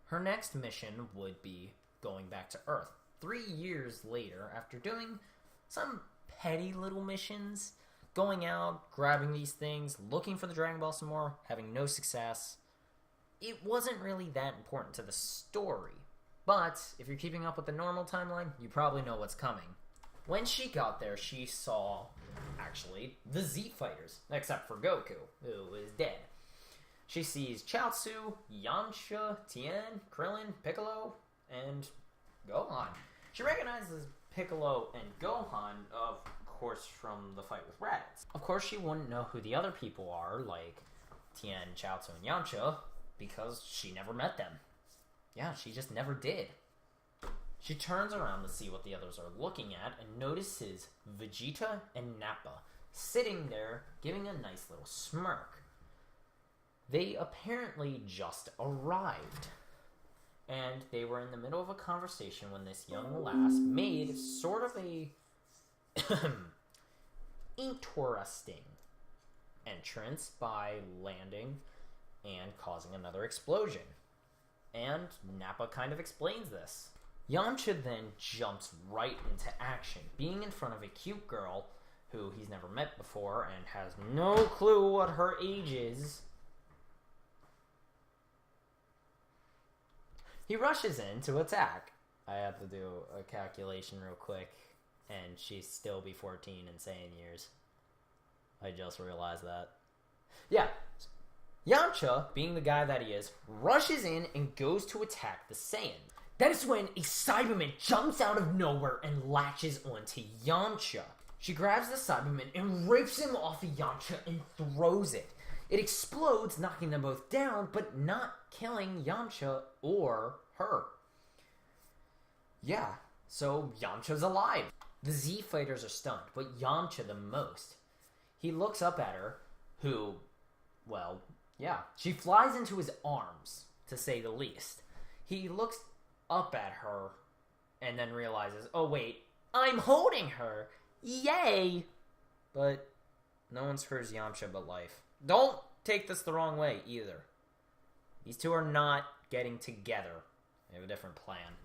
Her next mission would be going back to Earth. 3 years later, after doing some petty little missions, going out, grabbing these things, looking for the Dragon Ball some more, having no success, it wasn't really that important to the story. But if you're keeping up with the normal timeline, you probably know what's coming. When she got there, she saw, actually, the Z Fighters, except for Goku, who is dead. She sees Chaozu, Yamcha, Tien, Krillin, Piccolo, and Gohan. She recognizes Piccolo and Gohan, of course, from the fight with Raditz. Of course, she wouldn't know who the other people are, like Tien, Chaozu, and Yamcha, because she never met them. Yeah, she just never did. She turns around to see what the others are looking at and notices Vegeta and Nappa sitting there giving a nice little smirk. They apparently just arrived. And they were in the middle of a conversation when this young lass made sort of a interesting entrance by landing and causing another explosion. And Nappa kind of explains this. Yamcha then jumps right into action, being in front of a cute girl who he's never met before and has no clue what her age is. He rushes in to attack. I have to do a calculation real quick, and she'd still be 14 in Saiyan years. I just realized that. Yeah, Yamcha, being the guy that he is, rushes in and goes to attack the Saiyans. That is when a Cyberman jumps out of nowhere and latches onto Yamcha. She grabs the Cyberman and rips him off of Yamcha and throws it. It explodes, knocking them both down, but not killing Yamcha or her. Yeah, so Yamcha's alive. The Z Fighters are stunned, but Yamcha the most. He looks up at her, who, well, yeah, she flies into his arms, to say the least. He looks up at her and then realizes, oh wait, I'm holding her! Yay! But no one spares Yamcha but life. Don't take this the wrong way, either. These two are not getting together. They have a different plan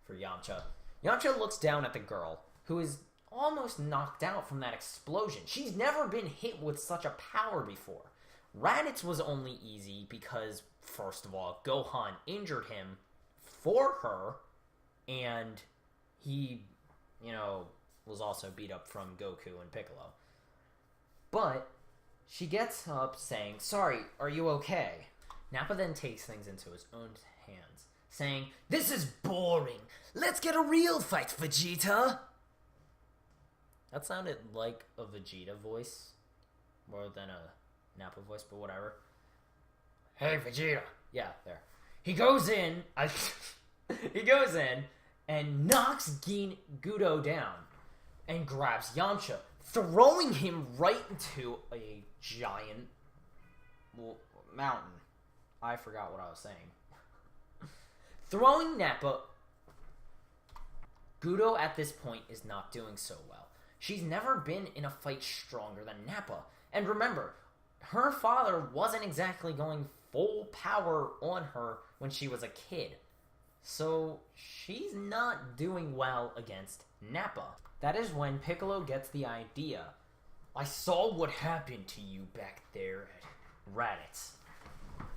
for Yamcha. Yamcha looks down at the girl, who is almost knocked out from that explosion. She's never been hit with such a power before. Raditz was only easy because, first of all, Gohan injured him for her, and he, was also beat up from Goku and Piccolo. But she gets up saying, sorry, are you okay? Nappa then takes things into his own hands, saying, this is boring. Let's get a real fight, Vegeta. That sounded like a Vegeta voice, more than a Nappa voice, but whatever. Hey, Vegeta. Yeah, there. He goes in, and knocks Gudo down, and grabs Yamcha, throwing him right into a giant mountain. I forgot what I was saying. Throwing Nappa. Gudo at this point is not doing so well. She's never been in a fight stronger than Nappa. And remember, her father wasn't exactly going full power on her when she was a kid. So she's not doing well against Nappa. That is when Piccolo gets the idea. I saw what happened to you back there at Raditz.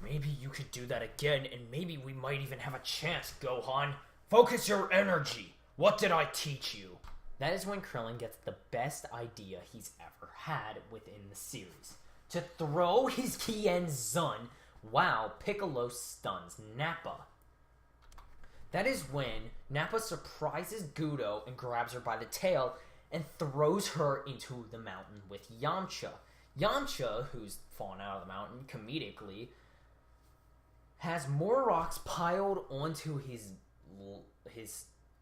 Maybe you could do that again, and maybe we might even have a chance, Gohan. Focus your energy. What did I teach you? That is when Krillin gets the best idea he's ever had within the series. To throw his Kien Zun while Piccolo stuns Nappa. That is when Nappa surprises Gudo and grabs her by the tail and throws her into the mountain with Yamcha. Yamcha, who's fallen out of the mountain comedically, has more rocks piled onto his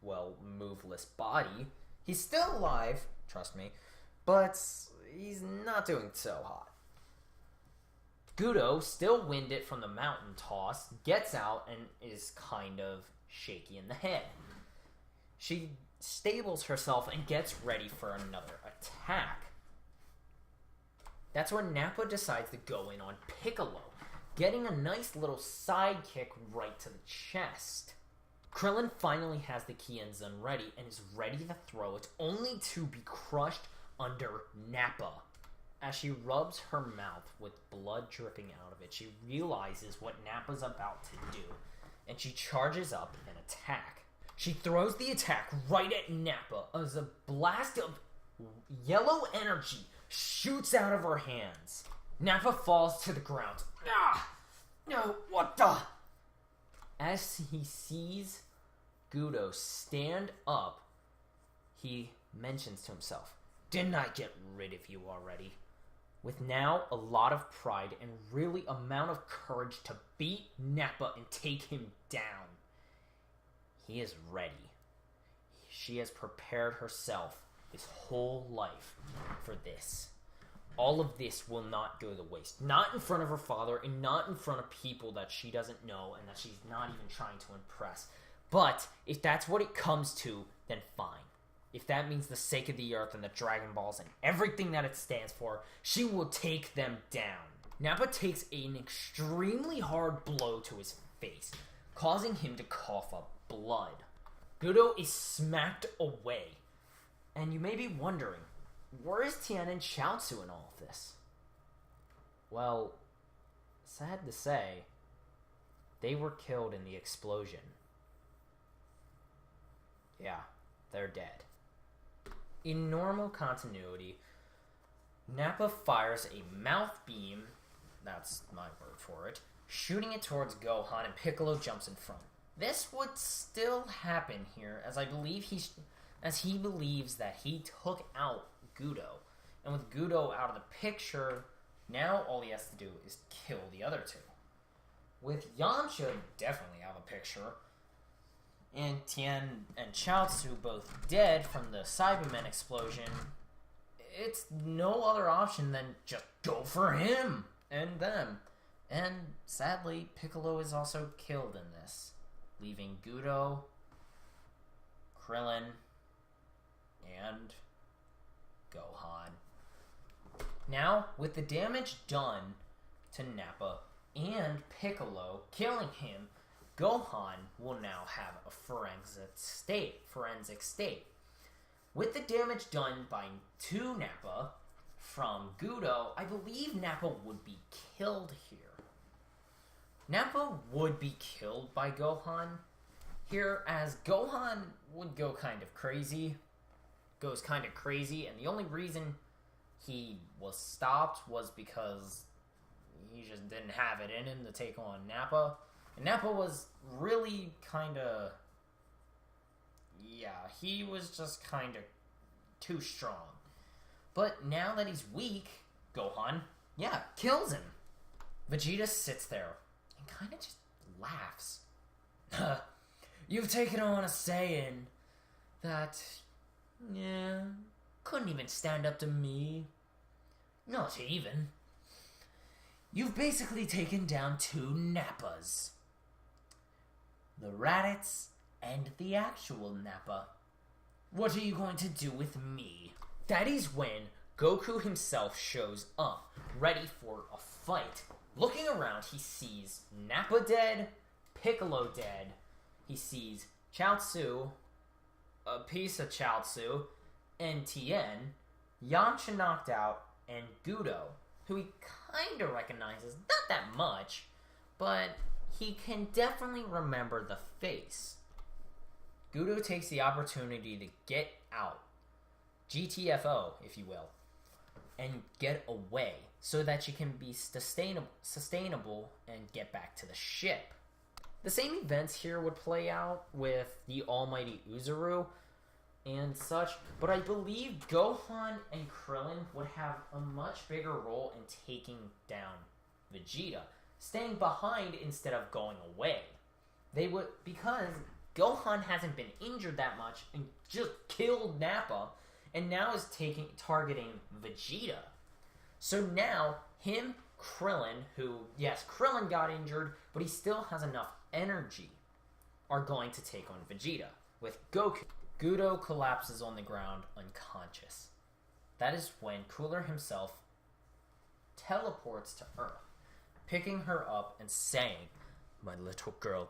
moveless body. He's still alive, trust me, but he's not doing so hot. Gudo, still winded from the mountain toss, gets out and is kind of shaky in the head. She stables herself and gets ready for another attack. That's when Nappa decides to go in on Piccolo. getting a nice little side kick right to the chest. Krillin finally has the Kienzan ready and is ready to throw it, only to be crushed under Nappa. As she rubs her mouth with blood dripping out of it, she realizes what Nappa's about to do, and she charges up an attack. She throws the attack right at Nappa as a blast of yellow energy shoots out of her hands. Nappa falls to the ground. Ah! No, what the? As he sees Gudo stand up, he mentions to himself, "Didn't I get rid of you already?" With now a lot of pride and really amount of courage to beat Nappa and take him down. He is ready. She has prepared herself his whole life for this. All of this will not go to waste. Not in front of her father and not in front of people that she doesn't know and that she's not even trying to impress. But if that's what it comes to, then fine. If that means the sake of the earth and the Dragon Balls and everything that it stands for, she will take them down. Nappa takes an extremely hard blow to his face, causing him to cough up blood. Gudo is smacked away. And you may be wondering, where is Tien and Chaozu in all of this? Well, sad to say, they were killed in the explosion. Yeah, they're dead. In normal continuity, Nappa fires a mouth beam, that's my word for it, shooting it towards Gohan, and Piccolo jumps in front. This would still happen here, as he believes that he took out Gudo. And with Gudo out of the picture, now all he has to do is kill the other two. With Yamcha definitely out of the picture, and Tien and Chaozu both dead from the Cybermen explosion, it's no other option than just go for him and them. And sadly, Piccolo is also killed in this, leaving Gudo, Krillin, and Gohan. Now, with the damage done to Nappa and Piccolo, killing him, Gohan will now have a forensic state. With the damage done to Nappa from Gudo, I believe Nappa would be killed here. Nappa would be killed by Gohan here, as Gohan would go kind of crazy, and the only reason he was stopped was because he just didn't have it in him to take on Nappa. And Nappa was really he was just kind of too strong. But now that he's weak, Gohan, kills him. Vegeta sits there and kind of just laughs. You've taken on a Saiyan that, couldn't even stand up to me. Not even. You've basically taken down two Nappas. The Raditz and the actual Nappa. What are you going to do with me? That is when Goku himself shows up, ready for a fight. Looking around, he sees Nappa dead, Piccolo dead, he sees Chaozu, a piece of Chaozu, and Tien, Yamcha knocked out, and Gudo, who he kinda recognizes, not that much, but he can definitely remember the face. Gudo takes the opportunity to get out, GTFO, if you will, and get away, so that she can be sustainable and get back to the ship. The same events here would play out with the almighty Uzuru and such, but I believe Gohan and Krillin would have a much bigger role in taking down Vegeta, staying behind instead of going away. They would, because Gohan hasn't been injured that much and just killed Nappa, and now is targeting Vegeta. So now, him, Krillin, who, yes, Krillin got injured, but he still has enough energy, are going to take on Vegeta. With Goku, Gudo collapses on the ground unconscious. That is when Cooler himself teleports to Earth. picking her up and saying, "My little girl